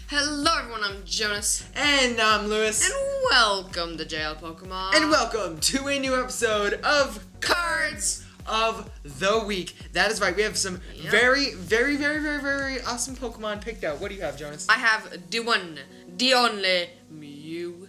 Hello everyone, I'm Jonas. And I'm Lewis. And welcome to JL Pokémon. And welcome to a new episode of Cards of the Week. That is right, we have some very awesome Pokemon picked out. What do you have, Jonas? I have the one, the only Mewtwo.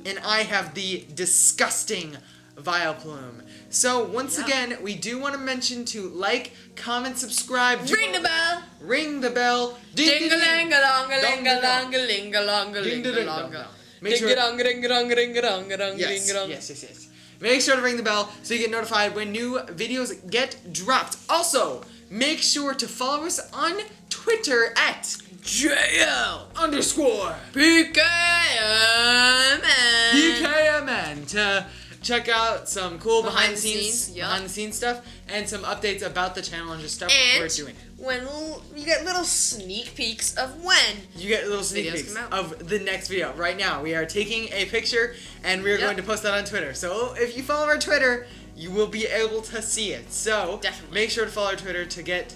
And I have the disgusting Vileplume. So, once again, we do want to mention to like, comment, subscribe. Ring the bell. Ring the bell. Ding-a-lang-a-long-a-ling-a-long-a-ling-a-long-a-ling-a-long-a. Make sure. Ding-a-dong-a-ding-a-dong-a-ding-a-dong-a-ding-a-dong. Yes. Make sure to ring the bell so you get notified when new videos get dropped. Also, make sure to follow us on Twitter at JL_PKMN to check out some cool behind the scenes stuff and some updates about the channel and just stuff we're doing. When you get little sneak peeks of when you get little sneak peeks of the next video. Right now, we are taking a picture and we are going to post that on Twitter. So if you follow our Twitter, you will be able to see it. So make sure to follow our Twitter to get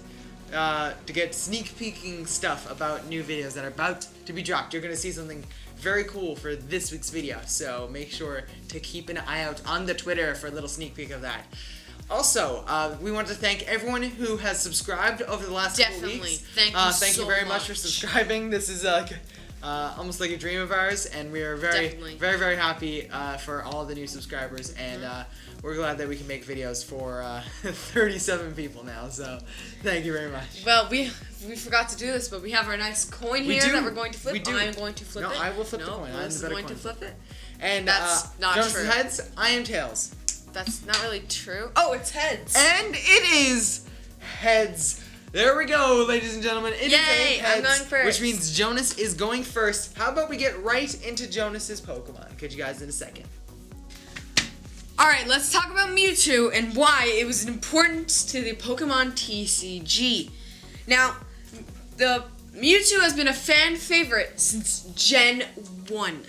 sneak peeking stuff about new videos that are about to be dropped. You're gonna see something very cool for this week's video. So make sure to keep an eye out on the Twitter for a little sneak peek of that. Also, we want to thank everyone who has subscribed over the last couple weeks. Thank you very much for subscribing. This is almost like a dream of ours, and we are very happy for all the new subscribers, and we're glad that we can make videos for 37 people now. So, thank you very much. Well, we forgot to do this, but we have our nice coin here that we're going to flip. I'm going to flip it. No, I will flip the coin. I'm going to flip it. And that's not Jonas true. Heads, I am tails. That's not really true. Oh, it's heads. And it is heads. There we go, ladies and gentlemen. It is heads, I'm going first. Which means Jonas is going first. How about we get right into Jonas's Pokemon? Catch you guys in a second. Alright, let's talk about Mewtwo and why it was important to the Pokemon TCG. Now, the Mewtwo has been a fan favorite since Gen 1.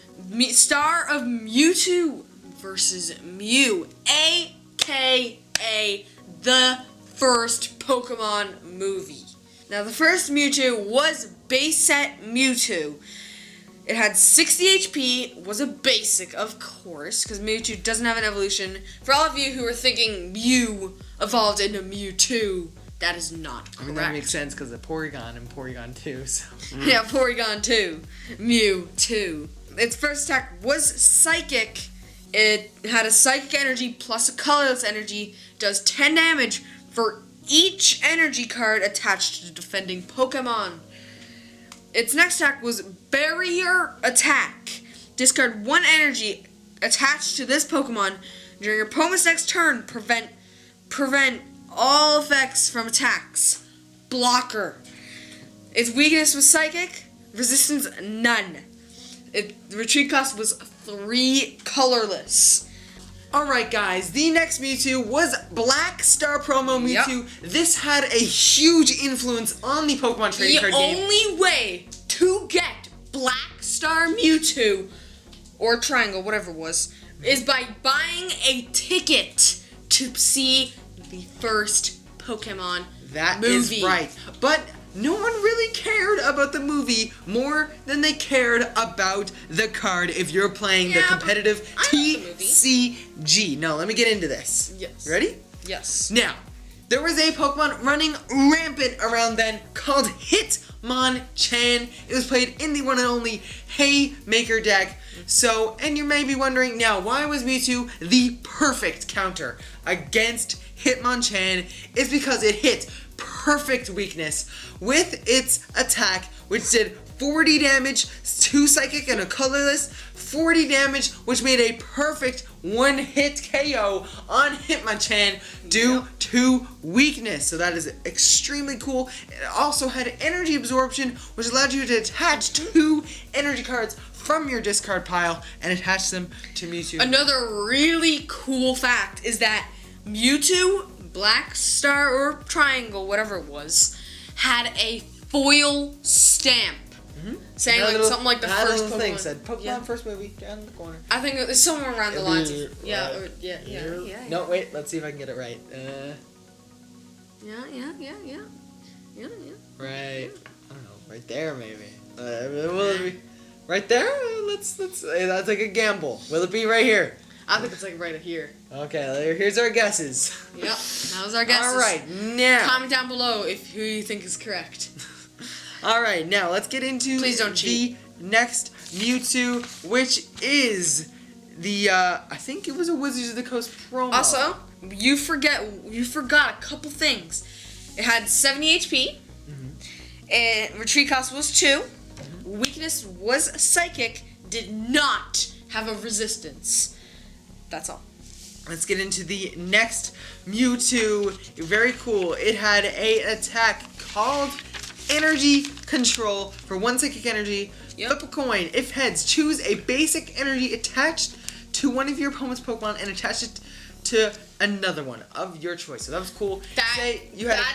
Star of Mewtwo versus Mew, a.k.a. the first Pokemon movie. Now, the first Mewtwo was base set Mewtwo. It had 60 HP, was a basic, of course, because Mewtwo doesn't have an evolution. For all of you who are thinking Mew evolved into Mewtwo, that is not correct. I mean, that makes sense because of Porygon and Porygon 2, so. Yeah, Porygon 2. Mewtwo. Its first attack was Psychic. It had a Psychic energy plus a colorless energy, does 10 damage for each energy card attached to defending Pokemon. Its next attack was Barrier Attack. Discard 1 energy attached to this Pokemon. During your opponent's next turn, prevent all effects from attacks. Blocker. Its weakness was Psychic. Resistance, none. The retreat cost was 3 colorless. Alright guys, the next Mewtwo was Black Star Promo Mewtwo. This had a huge influence on the Pokemon trading card game. The only way to get Black Star Mewtwo, or Triangle, whatever it was, is by buying a ticket to see the first Pokemon movie. That is right. But no one really cared about the movie more than they cared about the card if you're playing the competitive TCG. No, let me get into this. Yes. Ready? Yes. Now, there was a Pokemon running rampant around then called Hitmonchan. It was played in the one and only Haymaker deck. So, and you may be wondering now, why was Mewtwo the perfect counter against Hitmonchan? It's because it hit perfect weakness with its attack, which did 40 damage, 2 psychic and a colorless, 40 damage, which made a perfect one-hit KO on Hitmonchan due to weakness. So that is extremely cool. It also had energy absorption, which allowed you to attach 2 energy cards from your discard pile and attach them to Mewtwo. Another really cool fact is that Mewtwo, Black Star or Triangle, whatever it was, had a foil stamp saying like something like the first Pokemon thing said Pokemon first movie down in the corner. I think it's somewhere around the lines. Yeah. No, wait. Let's see if I can get it right. Yeah. Right. I don't know. Right there, maybe. Will it be right there? Let's. That's like a gamble. Will it be right here? I think it's like right here. Okay, here's our guesses. Yep, that was our guesses. All right, now. Comment down below who you think is correct. All right, now let's get into Please don't cheat. The next Mewtwo, which is the I think it was a Wizards of the Coast promo. Also, you forgot a couple things. It had 70 HP. And retreat cost was 2. Weakness was psychic. Did not have a resistance. That's all. Let's get into the next Mewtwo. Very cool. It had an attack called Energy Control for 1 psychic energy. Yep. Flip a coin. If heads, choose a basic energy attached to one of your opponent's Pokemon and attach it to another one of your choice. So that was cool. That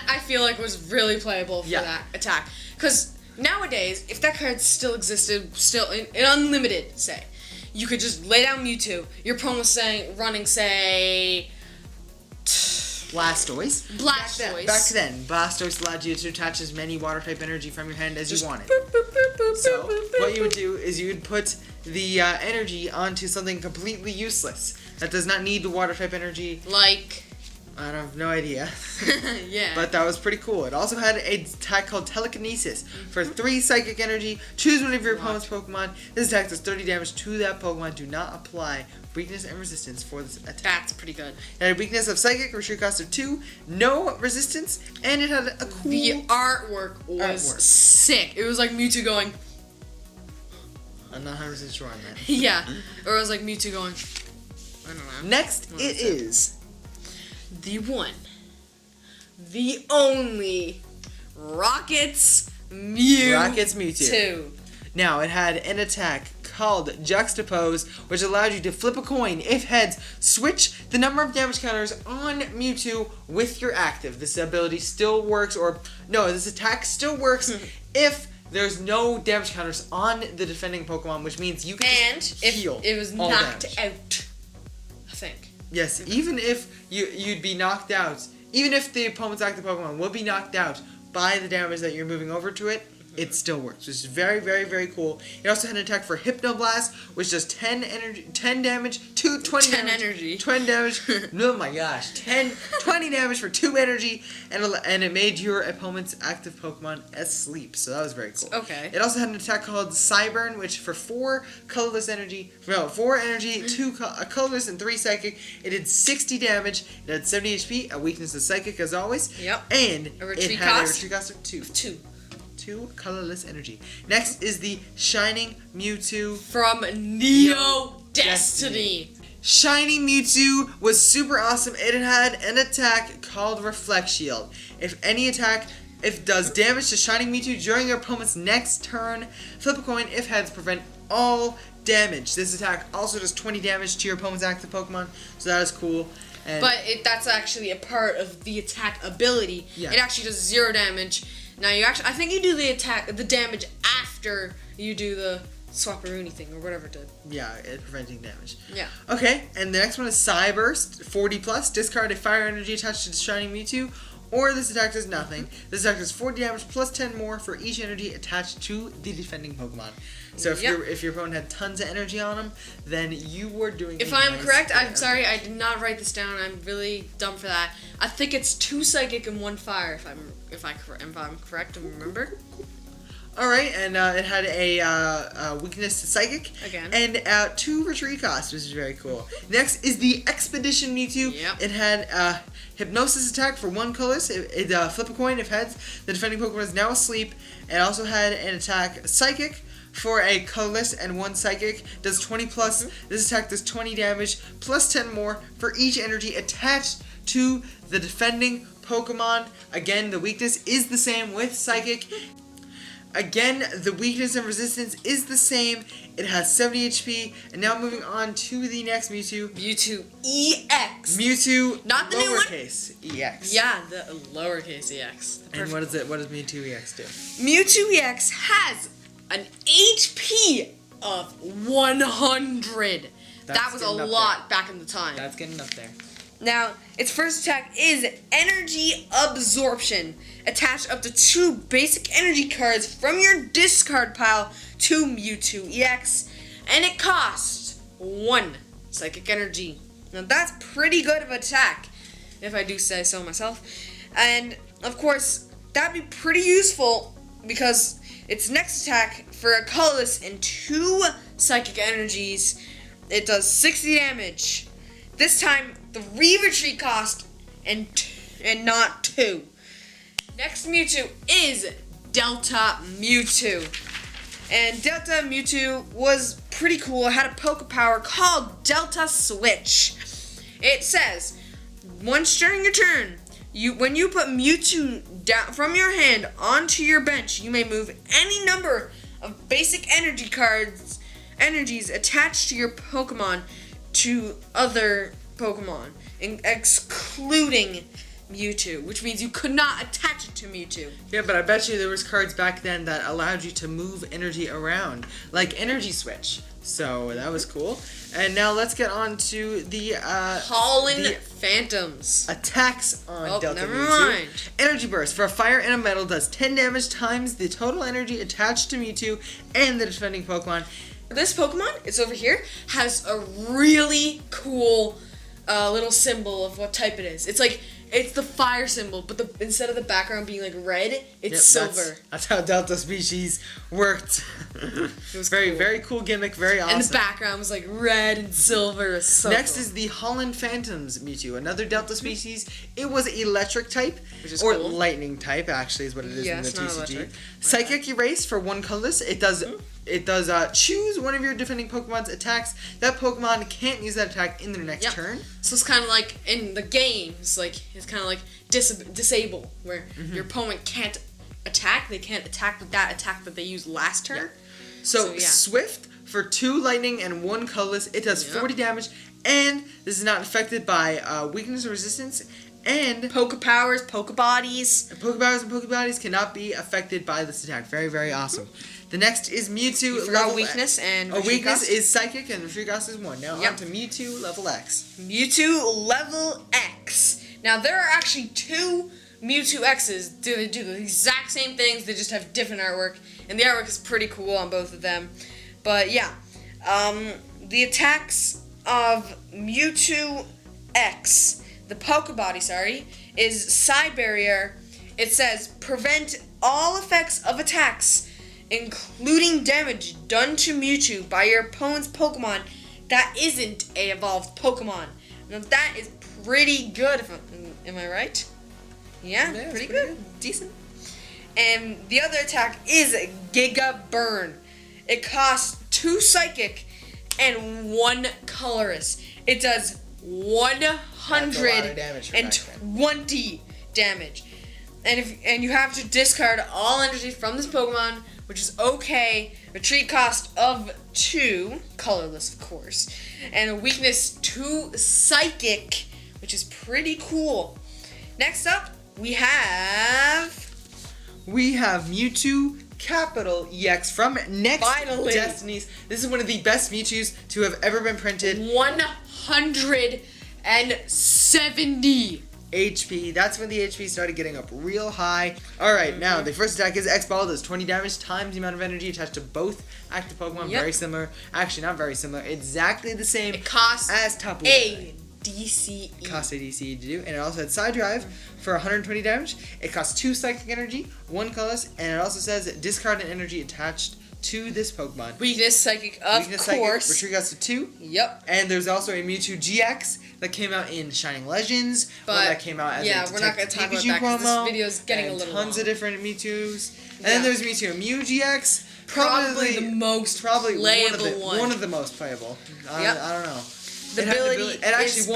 I feel like was really playable for that attack. Because nowadays, if that card still existed, still in unlimited, say, you could just lay down Mewtwo. Your opponent was running, say, Blastoise. Blastoise. Back then, Blastoise allowed you to attach as many water type energy from your hand as just you wanted. Boop, boop, boop, boop, So boop, what you would boop. do is you would put the energy onto something completely useless that does not need the water type energy. Like, I have no idea. yeah. But that was pretty cool. It also had an attack called Telekinesis for 3 psychic energy. Choose one of your opponent's Pokemon. This attack does 30 damage to that Pokemon. Do not apply weakness and resistance for this attack. That's pretty good. It had a weakness of psychic, retreat cost of 2, no resistance, and it had a cool. The artwork was sick. It was like Mewtwo going. I'm not 100% sure on that. Yeah, or it was like Mewtwo going. I don't know. Next, it is the one, the only Rockets Mewtwo. Now, it had an attack called Juxtapose, which allowed you to flip a coin. If heads, switch the number of damage counters on Mewtwo with your active. This ability still works, this attack still works if there's no damage counters on the defending Pokemon, which means you can heal it was knocked out, I think. Yes, even if you'd be knocked out, even if the opponent's active Pokemon will be knocked out by the damage that you're moving over to it, it still works, which is very, very, very cool. It also had an attack for Hypnoblast, which does 10 damage to 20 10 damage. energy. 20 damage. Oh my gosh. 20 damage for 2 energy, and it made your opponent's active Pokemon asleep. So that was very cool. Okay. It also had an attack called Cyburn, which for 4 energy, 2 colorless and 3 psychic. It did 60 damage. It had 70 HP, a weakness of psychic as always. Yep. And a retreat it had cost? a retreat cost of 2. 2 colorless energy. Next is the Shining Mewtwo from Neo Destiny. Shining Mewtwo was super awesome. It had an attack called Reflect Shield. If it does damage to Shining Mewtwo during your opponent's next turn, flip a coin. If heads, prevent all damage. This attack also does 20 damage to your opponent's active Pokemon, so that is cool. But that's actually a part of the attack ability. Yeah. It actually does 0 damage. Now I think you do the damage after you do the Swapperoonie thing or whatever it did. Yeah, it's preventing damage. Yeah. Okay, and the next one is Psyburst, 40+. Discard a fire energy attached to the Shining Mewtwo, or this attack does nothing. This attack does 40 damage plus 10 more for each energy attached to the defending Pokemon. So if your opponent had tons of energy on them, then you were doing. If I'm correct, I'm sorry, I did not write this down. I'm really dumb for that. I think it's 2 psychic and 1 fire. If I'm correct to remember. All right, and it had a weakness to psychic again, and 2 retreat costs, which is very cool. Next is the Expedition Mewtwo. Yep. It had Hypnosis attack for 1 colorless. It flip a coin if heads. The defending Pokemon is now asleep. It also had an attack Psychic for a colorless and 1 psychic. Does 20 plus. This attack does 20 damage plus 10 more for each energy attached to the defending Pokemon. Again, the weakness is the same with psychic. Again, the weakness and resistance is the same. It has 70 HP. And now moving on to the next Mewtwo. Mewtwo EX. Mewtwo, not the new one. Lowercase EX. Yeah, the lowercase EX. And what is it? What does Mewtwo EX do? Mewtwo EX has an HP of 100. That was a lot back in the time. That's getting up there. Now, its first attack is Energy Absorption. Attach up to 2 basic energy cards from your discard pile to Mewtwo EX, and it costs 1 Psychic Energy. Now, that's pretty good of an attack, if I do say so myself. And, of course, that'd be pretty useful because its next attack for a colorless and 2 Psychic Energies, it does 60 damage. This time, 3 retreat cost and not 2. Next Mewtwo is Delta Mewtwo. And Delta Mewtwo was pretty cool. It had a Poke Power called Delta Switch. It says, once during your turn, when you put Mewtwo down from your hand onto your bench, you may move any number of basic energies attached to your Pokemon to other Pokemon, excluding Mewtwo, which means you could not attach it to Mewtwo. Yeah, but I bet you there was cards back then that allowed you to move energy around, like Energy Switch. So that was cool. And now let's get on to the Pollen Phantoms. Attacks on Delta never Mewtwo. mind. Energy Burst for a fire and a metal does 10 damage times the total energy attached to Mewtwo and the defending Pokemon. This Pokemon, it's over here, has a really cool little symbol of what type it is. It's the fire symbol, but instead of the background being like red, it's silver. That's how Delta species worked. It was very, cool. Very cool gimmick, very awesome. And the background was like red and silver. Next is the Pollen Phantoms Mewtwo, another Delta species. It was electric type, which is or cool. lightning type, actually, is what it is in the it's not TCG. electric. Psychic Erase for 1 colorless. It does. It does choose one of your defending Pokemon's attacks. That Pokemon can't use that attack in their next turn. So it's kind of like in the games, like it's kind of like disable, where your opponent can't attack. They can't attack with that attack that they used last turn. So Swift for 2 lightning and 1 colorless. It does 40 damage, and this is not affected by weakness or resistance. And Poke Powers, Poke Bodies. Poke Powers and Poke Bodies cannot be affected by this attack. Very, very awesome. The next is Mewtwo. You forgot weakness and weakness is Psychic and retreat cost is 1. Now on to Mewtwo level X. Mewtwo level X. Now there are actually 2 Mewtwo X's. They do the exact same things. They just have different artwork, and the artwork is pretty cool on both of them. But yeah, the attacks of Mewtwo X, the Pokebody, is Psy Barrier. It says prevent all effects of attacks, including damage done to Mewtwo by your opponent's Pokemon that isn't a evolved Pokemon. Now that is pretty good, am I right? Yeah, pretty good. Decent. And the other attack is Giga Burn. It costs 2 Psychic and 1 Colorless. It does 120 damage. And you have to discard all energy from this Pokemon, which is okay. Retreat cost of 2, colorless of course, and a weakness 2 Psychic, which is pretty cool. Next up, we have Mewtwo capital EX from Next Destinies. This is one of the best Mewtwo's to have ever been printed. 170 HP. That's when the HP started getting up real high. Alright, now the first attack is X-Ball. Does 20 damage times the amount of energy attached to both active Pokemon. Very similar. Actually, not very similar. Exactly the same as Tapu. DCE. Costs a DCE to do. And it also had Side Drive for 120 damage. It costs 2 Psychic Energy, 1 colorless, and it also says discard an energy attached to this Pokemon. Weakness Psychic, of course. Retreat cost of 2. Yep. And there's also a Mewtwo GX that came out in Shining Legends. But that came out as a we're not going to talk about Pikachu that because promo, this video is getting a little tons long. of different Mewtwo's. And then there's Mewtwo Mew GX. Probably the most playable one. One of the most playable. I don't know. The ability it actually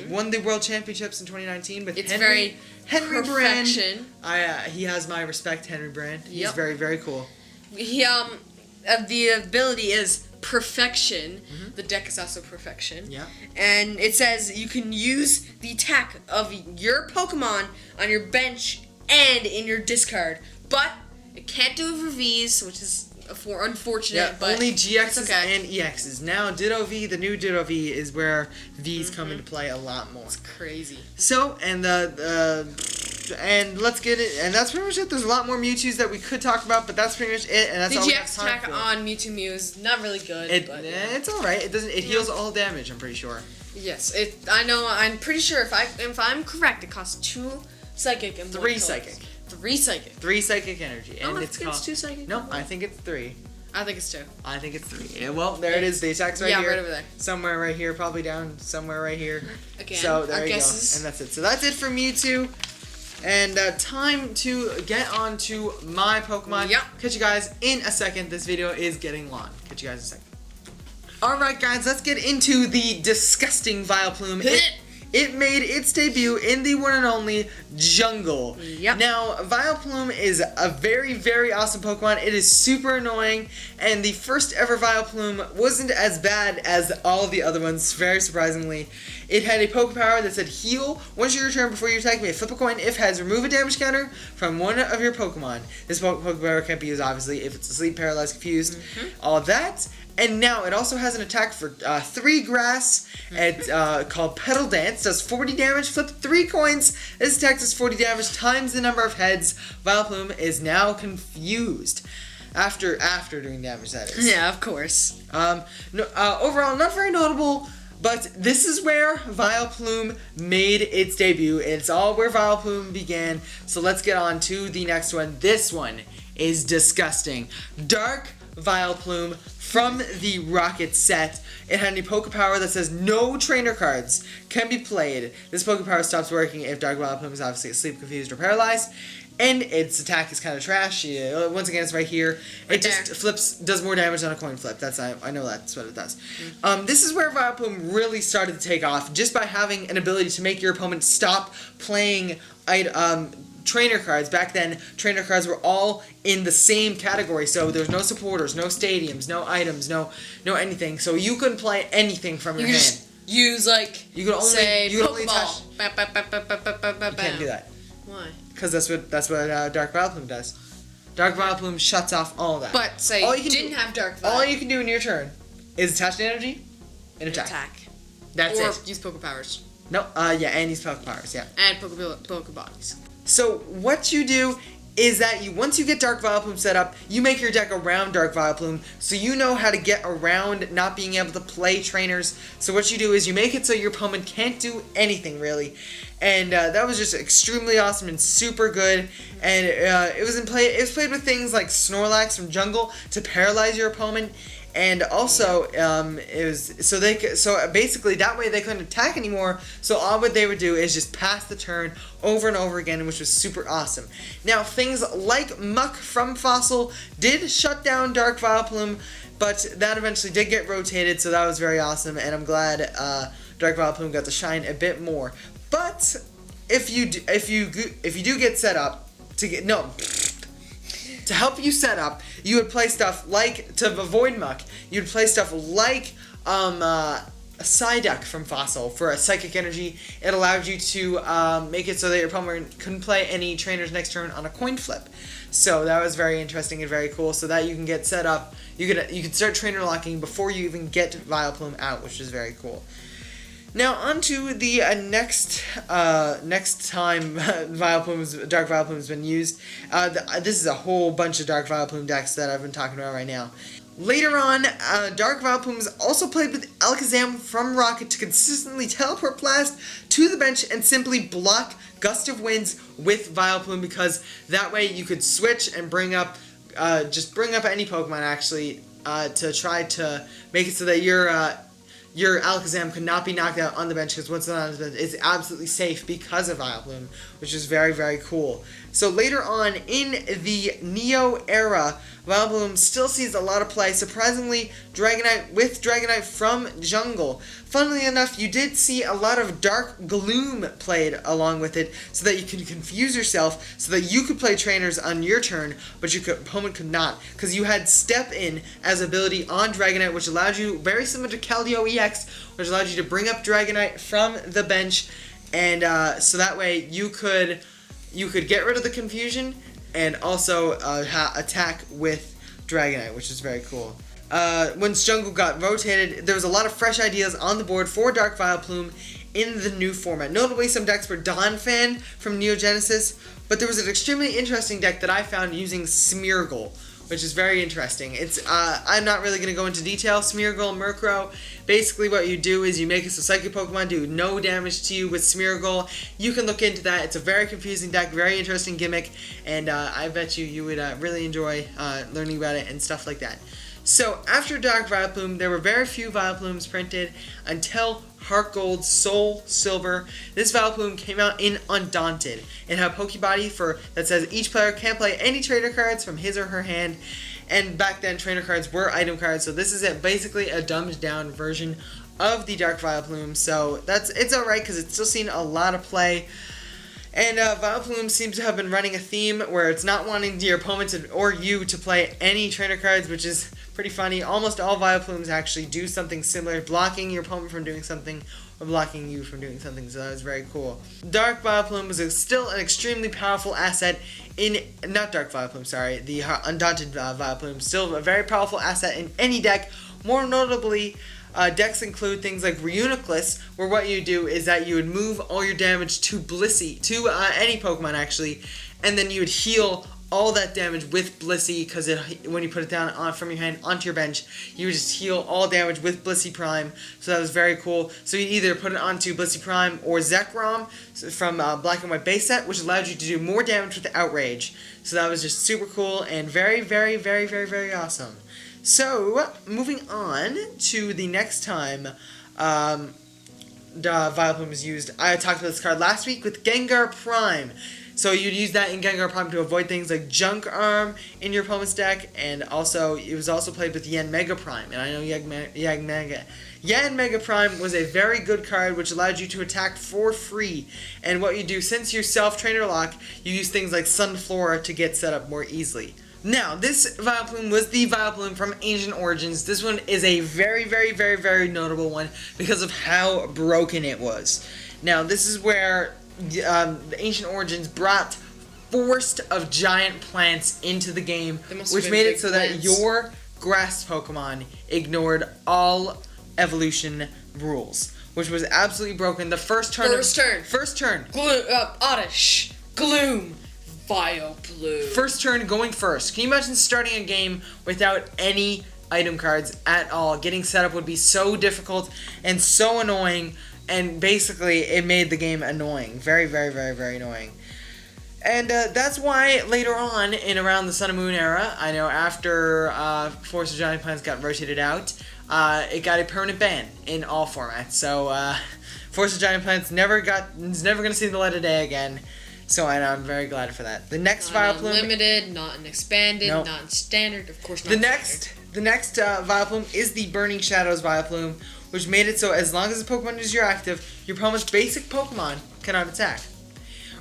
won the World Championships in 2019 with Henry Brand. He has my respect, Henry Brand. He's very, very cool. The ability is Perfection. The deck is also Perfection. Yeah. And it says you can use the attack of your Pokemon on your bench and in your discard, but it can't do it for V's, which is unfortunate, but only GXs okay. and EXs. Now Ditto V, the new Ditto V, is where V's come into play a lot more. It's crazy. So, and and let's get it, and that's pretty much it. There's a lot more Mewtwo's that we could talk about, but that's pretty much it, and that's all we have GX time attack for. on Mewtwo Mew is not really good, but it's alright. It heals all damage, I'm pretty sure. Yes, I'm pretty sure if I'm correct, it costs 2 psychic and 3 psychic. 3 psychic. 3 psychic energy. And I think it's 2 psychic. No, I think it's 3. I think it's 2. I think it's 3. Yeah, well, there it is. The attack's right here. Yeah, right over there. Somewhere right here, probably down somewhere right here. Again, so there our you guesses. go. And that's it. So that's it for Mewtwo. And time to get on to my Pokemon. Yep. Catch you guys in a second. This video is getting long. Catch you guys in a second. Alright guys, let's get into the disgusting Vileplume. It made its debut in the one and only Jungle. Yep. Now, Vileplume is a very, very awesome Pokemon. It is super annoying, and the first ever Vileplume wasn't as bad as all of the other ones, very surprisingly. It had a Poke Power that said heal. Once you return before you attack me, flip a coin. If heads, remove a damage counter from one of your Pokemon. This Poke Power can't be used, obviously, if it's asleep, paralyzed, confused, all of that. And now it also has an attack for 3 grass. It's called Petal Dance. Does 40 damage. Flip 3 coins. This attack does 40 damage times the number of heads. Vileplume is now confused. After doing damage, that is. Yeah, of course. Overall, not very notable. But this is where Vileplume made its debut. It's all where Vileplume began. So let's get on to the next one. This one is disgusting. Dark Vileplume from the Rocket set. It had a Poke Power that says no trainer cards can be played. This Poke Power stops working if Dark Vileplume is obviously asleep, confused, or paralyzed. And its attack is kind of trash. Once again, it's right here. It just does more damage on a coin flip. I know that's what it does. This is where Vileplume really started to take off, just by having an ability to make your opponent stop playing trainer cards. Back then, trainer cards were all in the same category, so there's no supporters, no stadiums, no items, no anything. So you couldn't play anything from your hand. Just use you could only Pokeball. You can't do that. Why? Because that's what Dark Vileplume does. Dark Vileplume shuts off all that. But say you didn't have Dark Vileplume. All you can do in your turn is attach the energy and attack. That's it. Or use Poke Powers. No, and use Poke Powers, yeah. And Pokeballs. So what you do is that once you get Dark Vileplume set up, you make your deck around Dark Vileplume, so you know how to get around not being able to play trainers. So what you do is you make it so your opponent can't do anything, really. And that was just extremely awesome and super good. And it was played with things like Snorlax from Jungle to paralyze your opponent. And also, so basically that way they couldn't attack anymore. So all what they would do is just pass the turn over and over again, which was super awesome. Now things like Muck from Fossil did shut down Dark Vileplume, but that eventually did get rotated, so that was very awesome. And I'm glad Dark Vileplume got to shine a bit more. But if you do get set up to help you set up, you would play stuff like, to avoid Muck, you'd play stuff like Psyduck from Fossil for a Psychic Energy. It allowed you to make it so that your opponent couldn't play any trainers next turn on a coin flip. So that was very interesting and very cool, so that you can get set up, you can start trainer locking before you even get Vileplume out, which is very cool. Now on to the next time Dark Vileplume has been used. This is a whole bunch of Dark Vileplume decks that I've been talking about right now. Later on, Dark Vileplume is also played with Alakazam from Rocket to consistently teleport Blast to the bench and simply block Gust of Winds with Vileplume, because that way you could switch and bring up any Pokemon actually to try to make it so that your Alakazam could not be knocked out on the bench, because once it's on the bench, it's absolutely safe because of Vileplume, which is very, very cool. So later on in the Neo era, Vileplume still sees a lot of play. Surprisingly, Dragonite from Jungle. Funnily enough, you did see a lot of Dark Gloom played along with it, so that you can confuse yourself, so that you could play trainers on your turn, but your opponent could not, because you had Step In as ability on Dragonite, which allowed you, very similar to Keldeo EX, which allowed you to bring up Dragonite from the bench, and so that way you could get rid of the confusion and also attack with Dragonite, which is very cool. Once Jungle got rotated, there was a lot of fresh ideas on the board for Dark Vileplume in the new format. Notably, some decks were Donphan from Neo Genesis, but there was an extremely interesting deck that I found using Smeargle, which is very interesting. It's I'm not really going to go into detail. Smeargle, Murkrow, basically what you do is you make it so Psychic Pokemon do no damage to you with Smeargle. You can look into that. It's a very confusing deck, very interesting gimmick, and I bet you would really enjoy learning about it and stuff like that. So, after Dark Vileplume, there were very few Vileplumes printed until Heart Gold, Soul Silver. This Vileplume came out in Undaunted. It had a Pokebody that says each player can play any trainer cards from his or her hand. And back then, trainer cards were item cards, so this is basically a dumbed down version of the Dark Vileplume. So, it's alright because it's still seen a lot of play. And Vileplume seems to have been running a theme where it's not wanting your opponent or you to play any trainer cards, which is pretty funny. Almost all Vileplumes actually do something similar, blocking your opponent from doing something or blocking you from doing something, so that was very cool. Dark Vileplume was still an extremely powerful asset not Dark Vileplume, sorry, the Undaunted Vileplume, still a very powerful asset in any deck. More notably, decks include things like Reuniclus, where what you do is that you would move all your damage to Blissey, to any Pokemon actually, and then you would heal all that damage with Blissey, because when you put it down from your hand onto your bench, you would just heal all damage with Blissey Prime, so that was very cool. So you either put it onto Blissey Prime or Zekrom from Black and White base set, which allowed you to do more damage with Outrage. So that was just super cool and very, very, very, very, very awesome. So, moving on to the next time the Vileplume was used. I talked about this card last week with Gengar Prime. So you'd use that in Gengar Prime to avoid things like Junk Arm in your opponent's deck, and also it was also played with Yen Mega Prime. And I know Yen Mega Prime was a very good card which allowed you to attack for free. And what you do, since you self-trainer lock, you use things like Sunflora to get set up more easily. Now, this Vileplume was the Vileplume from Ancient Origins. This one is a very, very, very, very notable one because of how broken it was. Now, this is where the Ancient Origins brought Forest of Giant Plants into the game, which made it so that your grass Pokemon ignored all evolution rules, which was absolutely broken. The first turn. Oddish. Gloom. Vileplume. First turn going first. Can you imagine starting a game without any item cards at all? Getting set up would be so difficult and so annoying, and basically it made the game annoying. Very, very, very, very annoying. And that's why later on in around the Sun and Moon era, I know after Forest of Giant Plants got rotated out, it got a permanent ban in all formats. So Forest of Giant Plants is never going to see the light of day again. So I'm very glad for that. The next Vileplume, unlimited, not in expanded, nope. Not in standard, of course not. The next Vileplume is the Burning Shadows Vileplume, which made it so as long as the Pokemon is your active, your opponent's basic Pokemon cannot attack.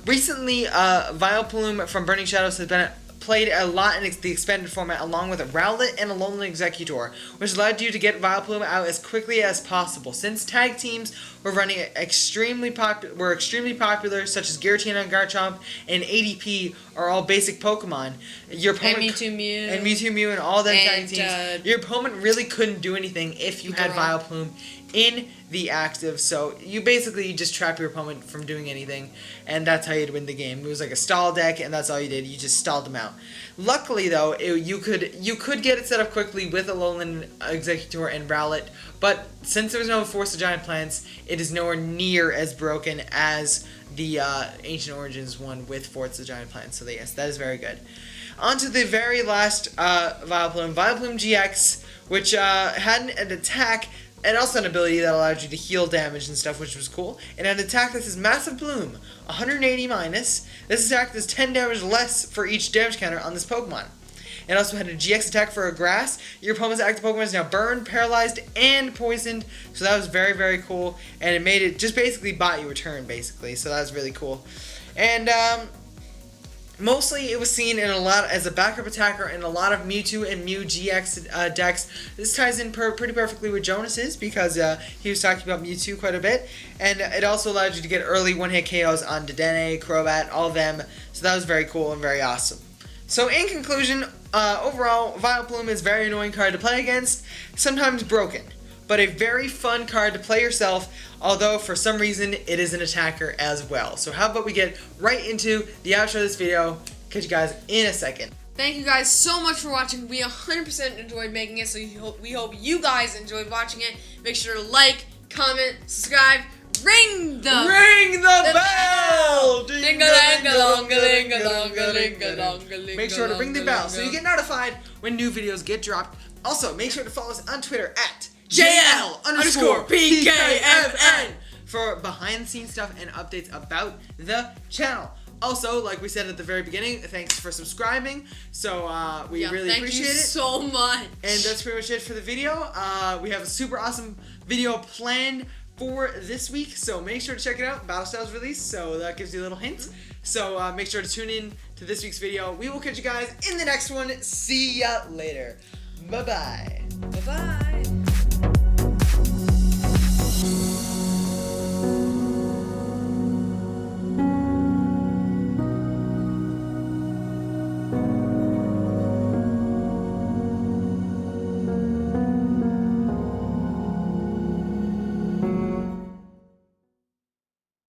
Recently, Vileplume from Burning Shadows has been played a lot in the expanded format, along with a Rowlet and a Alolan Exeggutor, which allowed you to get Vileplume out as quickly as possible. Since tag teams were running extremely popular, such as Giratina and Garchomp and ADP are all basic Pokemon. Your opponent and Mewtwo Mew and all them tag teams. Your opponent really couldn't do anything if you had Vileplume in the active, so you just trap your opponent from doing anything, and that's how you'd win the game. It was like a stall deck, and that's all you did. You just stalled them out. Luckily, though, you could get it set up quickly with Alolan Exeggutor and Rowlet, but since there was no Force of Giant Plants, it is nowhere near as broken as the Ancient Origins one with Force of Giant Plants. So yes, that is very good. On to the very last Vileplume, Vileplume GX, which had an attack and also an ability that allowed you to heal damage and stuff, which was cool. And an attack that says Massive Bloom, 180 minus. This attack does 10 damage less for each damage counter on this Pokemon. It also had a GX attack for a grass. Your opponent's active Pokemon is now burned, paralyzed, and poisoned. So that was very, very cool. And it made it just basically bought you a turn, basically. So that was really cool. And mostly it was seen in a lot as a backup attacker in a lot of Mewtwo and Mew GX decks. This ties in pretty perfectly with Jonas's because he was talking about Mewtwo quite a bit. And it also allowed you to get early one-hit KOs on Dedenne, Crobat, all of them. So that was very cool and very awesome. So in conclusion, Overall, Vileplume is a very annoying card to play against, sometimes broken, but a very fun card to play yourself, although for some reason it is an attacker as well. So how about we get right into the outro of this video. Catch you guys in a second. Thank you guys so much for watching. We 100% enjoyed making it, so we hope you guys enjoyed watching it. Make sure to like, comment, subscribe, ring the bell! Ding-a-dang-a-dong-a-ling-a-dong-a-ling-a-dong-a-ling-a-dong-a-ling. Make sure to ring the bell so you get notified when new videos get dropped. Also, make sure to follow us on Twitter at JL_PKMN for behind the scenes stuff and updates about the channel. Also, like we said at the very beginning, thanks for subscribing. So we really appreciate it. Thank you so much. And that's pretty much it for the video. We have a super awesome video planned for this week, so make sure to check it out. Battle Styles released, so that gives you a little hint. So make sure to tune in to this week's video. We will catch you guys in the next one. See ya later. Bye-bye. Bye-bye.